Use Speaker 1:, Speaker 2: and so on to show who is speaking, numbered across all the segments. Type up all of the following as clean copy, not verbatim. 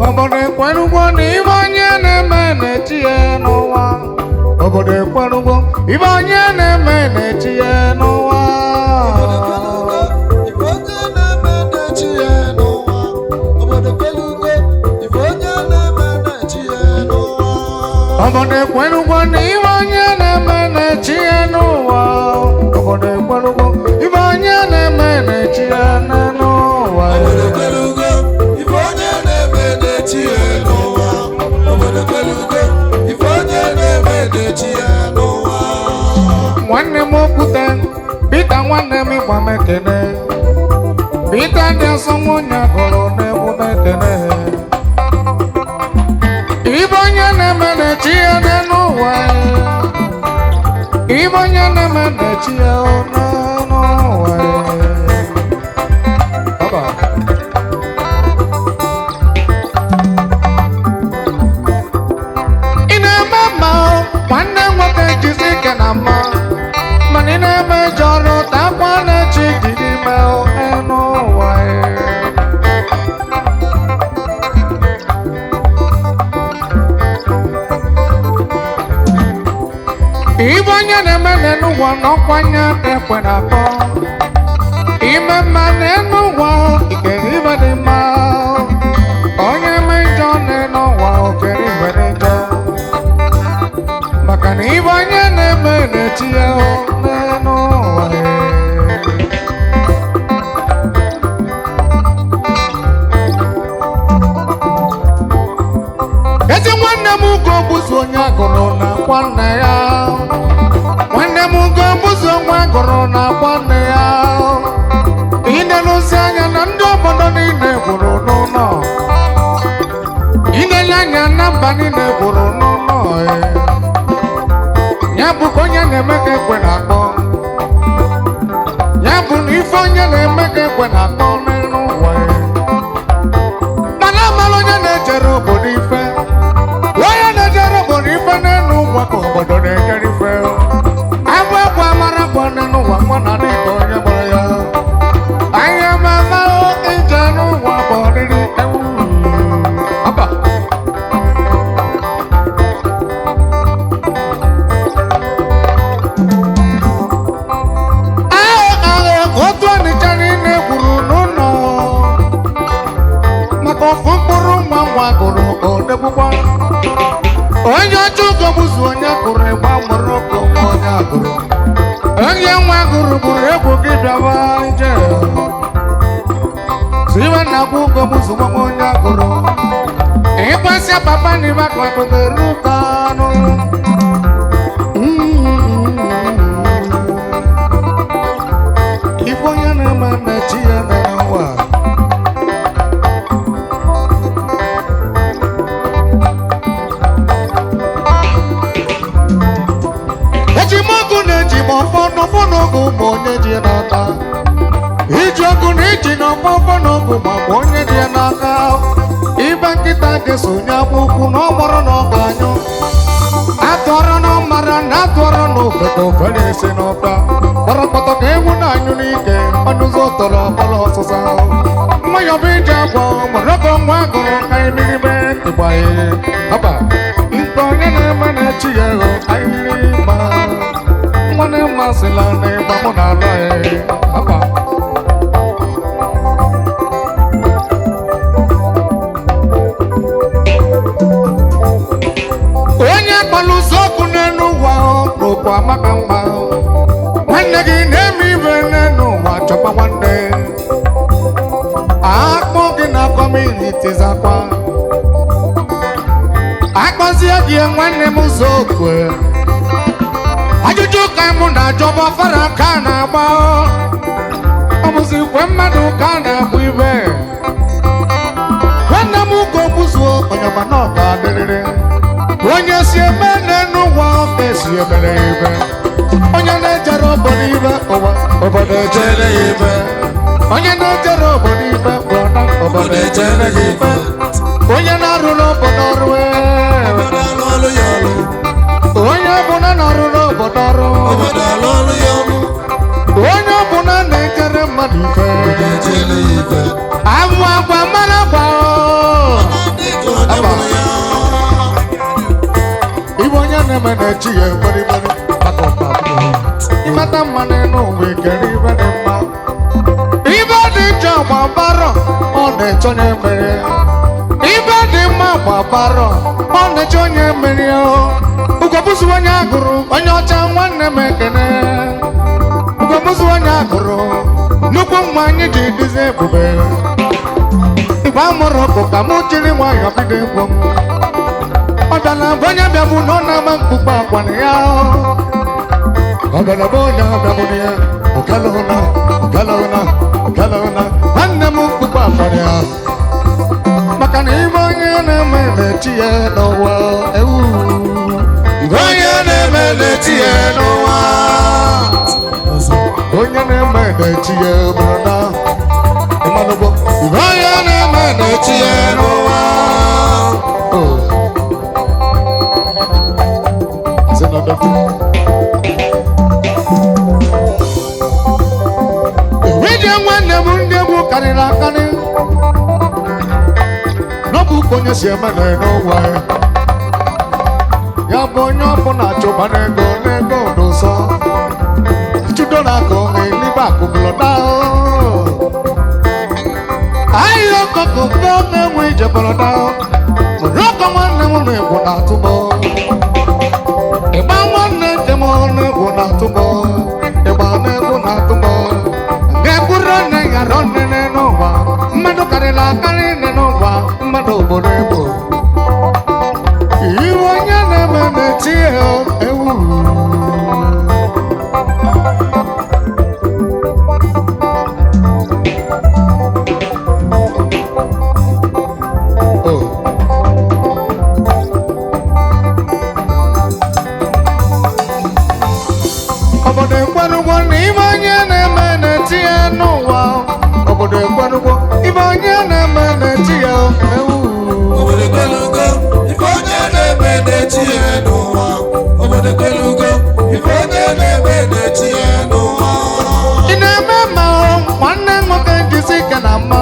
Speaker 1: obodo ekwelugo ibe onye na-eme na-echi ya n'ụwa obodo ekwelugo na ibe onye na-eme na-echi ya n'ụwa obodo ekwelugo ibe onye na-eme na-echi ya n'ụwa obodo ekwelugo ibe onye na-eme na-echi ya n'ụwa obodo ekwelugo ibe onye na-eme na-echi ya n'ụwa nwanne m okwute Peter nwanne m ịgba m ekene Peter dị asọ nwunye gụrụ n'egwu m ekene ibe onye na-eme na-echi ya n'ụwa ibe onye na-eme na-echi ya n'ụwa ị na-eme mma nwanne nwoke jizi ike na mma mana ị na-eme jọrọ takwa na-echi dị n'ime n'ụwa ibe onye na-eme n'ụwa n'ọkwanye ekwe na-akpọ ime mma n'ụwa ikere ibe dị mma onye eme njọ n'ụwa okere ibe dị njọ maka na ibe onye na-eme na-echi ya n'ụwa ezi nwanne m ugo bụzi onye agụrụ na nwanne ya nwanne m ugo bụzi onwe agụrụ na nwanne ya ịnelụzi anya na ndị obodo niile gwụrụ n'ụlọ ịnele anya na mba niile gwụrụ n'ụlọ ya bụ ka onye na-eme ka ekwe na-akpọ ya bụ na ife onye na-eme ka ekwe na-akpọ n'elu ụwa mana amala onye na-ejere obodo ife onye na-ejere obodo ife n'elu ụwa ka obodo na-ejere ife abụ egwu amara bụ n'elu ụwa mụ na dịka onye gbara ya anya mama ije n'ụwa bụ ọrịrị ewu aba otu ọnịcha niile gwuru n'ụlọ maka ofu mkpụrụ nwa nwa gụrụ odegbugba onye ọcha ugo bụzi onye gụrụ ịgba mụrụ ụka onye agụrụ onye nwa gụrụ gụrụ egwu gị bịawa ije si iwe na agwa ugo bụzi nwa onye agụrụ ịkwasịa papa na ibe ka akụdere ụka anụ ife onye na-eme na-echi ya n'ụwa eji m ọgụ na-eji m ọfọ n'ọfọ n'ogu ma onye ji n'aka iji ọgụ na iji n'ọfọ ọfọ n'ogu ma onye ji n'aka ibe nkịta ga-eso onye akwụkwụ na ọ gbọrọ na ọ ga-anyụ atụọrọ na ọmara na atụọrọ na ofe ka ofe na-esi n'ọfa kpọrọkpọtọ ka ewu na-anyụ n'ike ọnụzọ tọrọ ọkpọrọ ọsụsa nwa ya bụ ije agwọ mọrọkọ nwa agụrụ ka imirime ịgbaghị aba ikpe onye na-eme na-echi ya ego ahịrị ma nwanne mmasịla na ịgba mụ na ala ya aba onye kpọrọ ụzọ ọkụ n'elu ụwa n'okwu amaka mma nwanne gị na-eme ibe n'elu ụwa chọkwa nwanne akpọ gị na kọmuniti zakwa akpọzie gị nwanne m ụzọ okwe ajụjụ ka mụ na-ajọba fara ka na-agba ọ bụzi kwe mmadụ ka na-abụ ibe nwanne m ugo bụzuo onye mana ọ ga-adịrịrị onye si eme n'elu ụwa ka esi emere ibe onye obodo ibe ụwa obodo ejere ya ibe onye na-ejere obodo ibe brọda obodo ejere ya ibe onye na-arụ n'obodo ọrụ onye ọbụla na-arụ n'obodo ọrụ onye ọbụla na-ejere mmadụ ife agwa agwa mara agwa ibe onye na-eme na-echi ya mgbarịgbarị ịmata mma n'ụwa ekere ibe dị mma ibe dị njọ gbabarọ ọ na-eche onye mere ibe dị mma gbabarọ ọ na-eche onye mere ugobụzi onye agụrụ onye ọcha nwanne m ekene ugobụzi onye agụrụ nnukwu nwa anyị ji dizi ebube igbe amụrụ ọkụ ka mụ jiri nwayọọ bido egwu m ọ bịala bụ onye bịabụ na ọ na-ama mkpukpe akwana ya ọ bịala bụ onye bịabụ na ya ọgalụna nwanne m mkpukpe akwana ya maka na ibe onye na-eme na-eti ya n'ụwa ewu ibe onye na-eme na-eti ya n'ụwa onye na-eme na-eti ya brọda ịmanụgo ibe onye na-eme na-eti ya n'ụwa ije nwanne m ndị egwu karịrị akarị n'ọbụ ka onye si eme n'ụwa ya bụ onye ọbụla chụba n'ego n'ụzọ chudo na aka onwe n'ime akụbụlọda ahịa ọkọkọ nke ọ na-enwe ije bụlọda rọkọ nwanne m na-egwu na-atụbọ ịgba nwanne nke m na-egwu na-atụbọ ịgba na-egwu na-atụbọ ga-ekwuru nne ghara nne n'ụwa mmadụ karịrị akarị nne n'ụwa mmadụ obodo ebo iwe onye na-eme na-eti ewu obodo ekwenugwo na ibe onye na-eme na-eti ya n'ụwa obodo ekwenugwo ibe onye na-eme na-eti ya ewu
Speaker 2: obodo ekwelugo ife onye na-eme na-eti ya n'ụwa obodo ekwelugo ife onye na-eme na-eti ya n'ụwa
Speaker 1: ị na-eme mma nwanne nwoke jisi ike na mma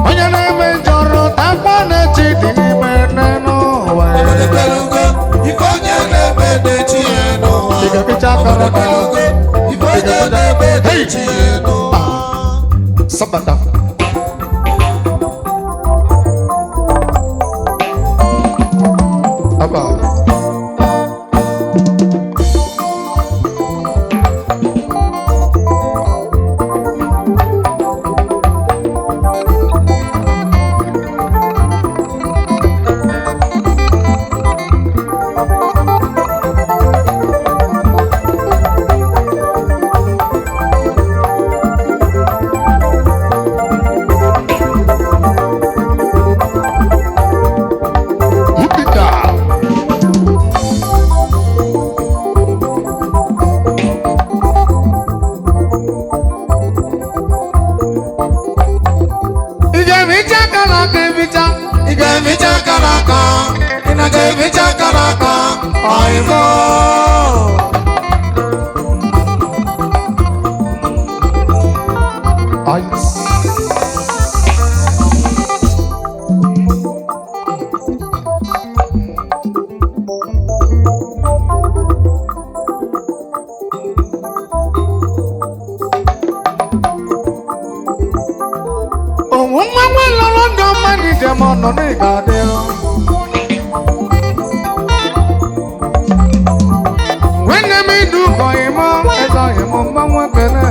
Speaker 1: onye na-eme njọrọ takwa na-echi dị n'ime n'ụwa
Speaker 2: obodo ekwelugo ife onye na-eme na-eti ya n'ụwa
Speaker 1: ị ga-ebicha akara
Speaker 2: obodo ekwelugo ife onye na-eme na-eti ya n'ụwa
Speaker 1: sabata aba
Speaker 2: ị ga-emecha akara aka ị na ga-emecha akara aka ọyịmọ
Speaker 1: nwa nwa lọrọ ndụ mmadụ ijem ọnọ n'ịga adị nwanne m idu ụkọ ịmụ eze ọhịmụ mmanwụ ekele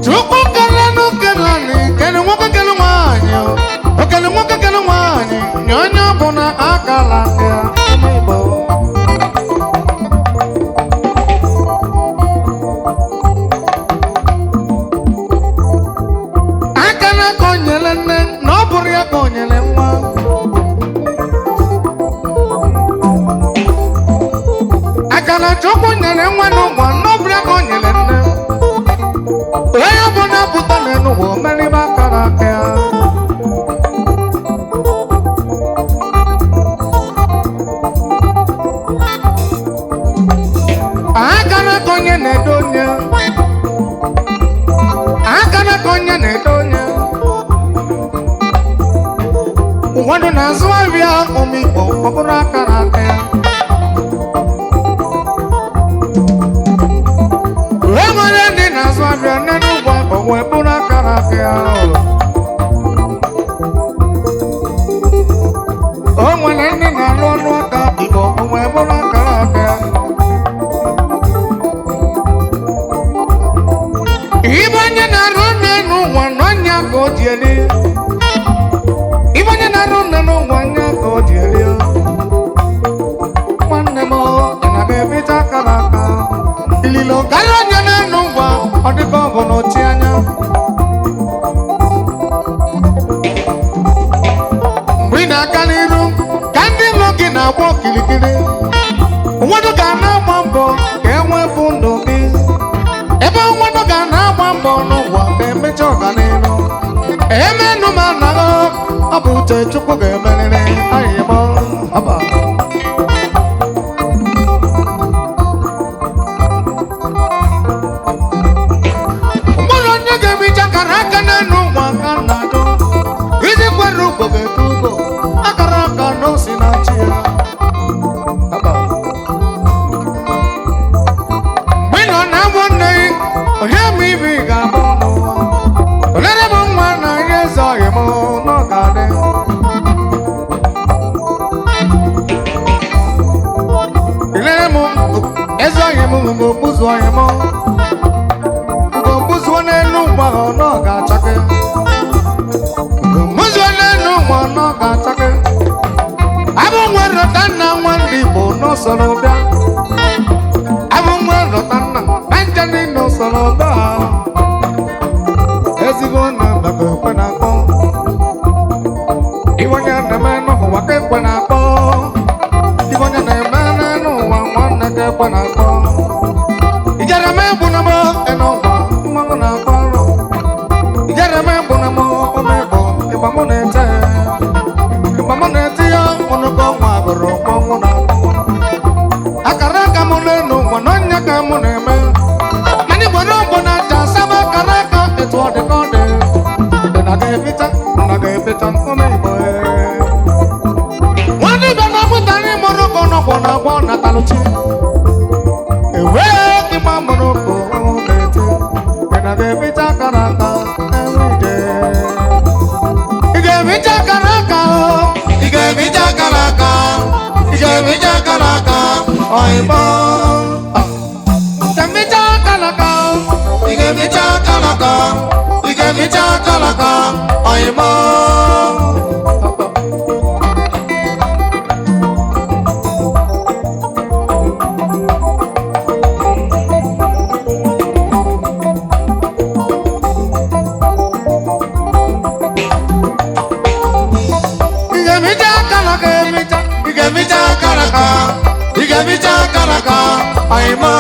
Speaker 1: chukwu kele n'okele anyị kele nwoke kele nwaanyị okele nwoke kele nwaanyị nye onye ọbụla akala nke ụmụ Igbo Chukwu nyere nwa n'ụwa n'ọbụla ka o nyere nne onye ọbụla pụta n'ụwa omeribe akara aka ya akara ka onye na-edo onye akara ka onye na-edo onye ụfọdụ na-azụ ahịa omikpo ọ bụrụ akara aka ya enwere ndị na-azụ ahịa nne n'ụgbọ o wee bụrụ akara aka ya o nwere ndị na-alụ ọnụ aka igbo o wee bụrụ akara aka ya ibe onye na-arụ nne n'ụwa n'ọnya ka o ji eli ibe onye na-arụ nne n'ụwa nya ka o ji eli nwanne m na-ebicha akara aka ililo karịa onye na-enu ụwa ọ dịka ọ bụ n'ochi anya mgbe ị na-aga n'iru ka ndị ilo gị na-agba okirikiri ụfọdụ ga na-agba mbọ ka enwepụ ndụ gị ebe ụfọdụ ga na-agba mbọ n'ụwa ka emecha ọganihu emenụ ma anaghị ọ bụ uche Chukwu ga-emerịrị ayịbọ aba akara aka n'elu ụwa ka na-adọ iji kwere ugo ga-eto ugo akara aka n'osi na chi ya mgbe ị nọ na amụ nne gị onye ma ibe ị ga-abụ n'ụwa olere m nwa na ihe eze ọhịa m n'ọ ga-adị ilere m eze ọhịa m mgbe okpuzu ọhịa m n'elu ụwa ọ ga-achake mụzụ n'elu ụwa ọ ga-achake abụ nwe rọta nna nwa ndị Igbo n'usoro bịa abụ nwe rọta nna Benjani n'usoro bịa ezigbo nna ndaka ekwe na-akpọ iwe onye na-eme n'ụwa ka ekwe na-akpọ iwe onye na-eme n'ụwa nwanne ka ekwe na-akpọ ijere m egbu na m n'ụwa mmanwụ na-akpọ ọrụ ijere m egbu na m omegbo ịgba mụ na-eti ya ọnụkọ nwa agụrụ mmanwụ na-akpọ akara aka m n'elu ụwa n'ọnya ka mụ na-eme mana igbo n'ọgbọ na-acha asaba akara aka etu ọ dị ka ọ dị na ga-ebicha omegbo nwanne ibe na-abụtara ịmụrụ ka ọnọgbọ na-agba na talụchi ewee ịgba mụrụ ka I ga-ebicha akara aka ị ga-ebicha akara aka ị ga-ebicha akara aka ị ga-ebicha akara aka ọyịbọ ga-ebicha akara aka ị ga-ebicha akara aka ị ga-ebicha akara aka ọyịbọ Igebicha karaka, ayma.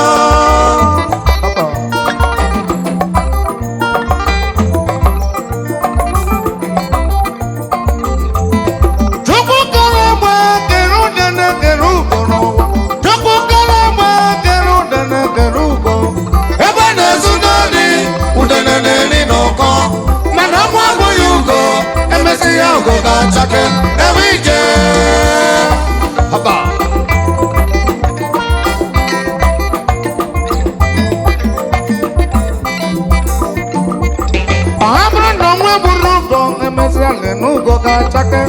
Speaker 1: Chukwu karama keru dene keru kono. Chukwu karama keru dene keru ko. Ebe na-ezu n'oli, udene n'eli n'ụkọ. Mana mwa bụ ya ugo, emesi ya ugo ga-achake. Ebe ije. Haba. N'ugo ga-achake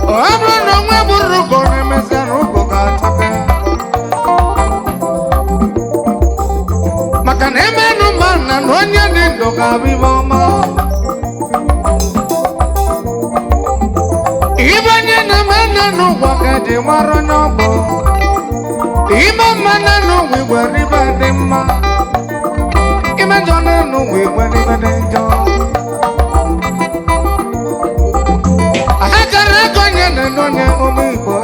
Speaker 1: ọ bụrụ na onwe bụrụ ugo na-emezia n'ugo ga-achake maka na emenụ mma na onye dị ndụ ga-abụ ibe ọma ibe onye na-eme nne n'ụgwọ ka eji mara onye ọ bụ ime mma nne n'ụwa igwe ribe dị mma imejọ n'elu ụwa igwe ribe dị njọ akara ego onye na-enye onye ụmụ Igbo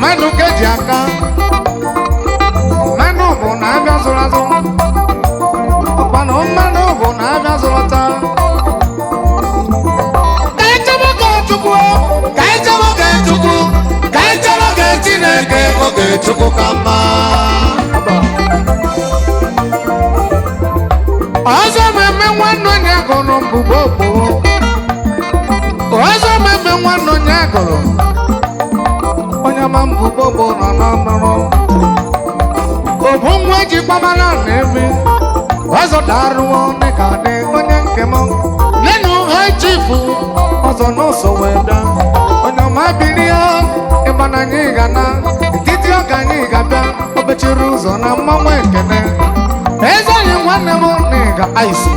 Speaker 1: mmanụ ka eji aka mmanụ bụ na abịa zụrụ azụ ọkwanụ mmanụ bụ na abịa zụrụta ka anyị chọrọ ka Chukwu ka anyị chọrọ ka Chukwu ka anyị chọrọ ka Chineke oge Chukwu ka mma ọzọ mmemme nwanne onye gụrụ mbụbo ọzọ mmemme nwanne onye gụrụ onye ma mbụbo bụ nọ n'ọnụrụ obu nwa ji gbamara na-eme ọzọ darụọ dịka dị onye nke m lenu ha chifu ọzọ n'ụzọ wee bịa onye ọma bilie ịgba na anyị ga na etiti ọka anyị ga-abịa obechiri ụzọ na mmanwụ ekene eze anyị nwanne m na ịga aisi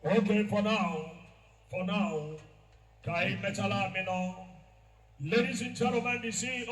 Speaker 3: Okay, for now, Kai Metala Mino, ladies and gentlemen, you see.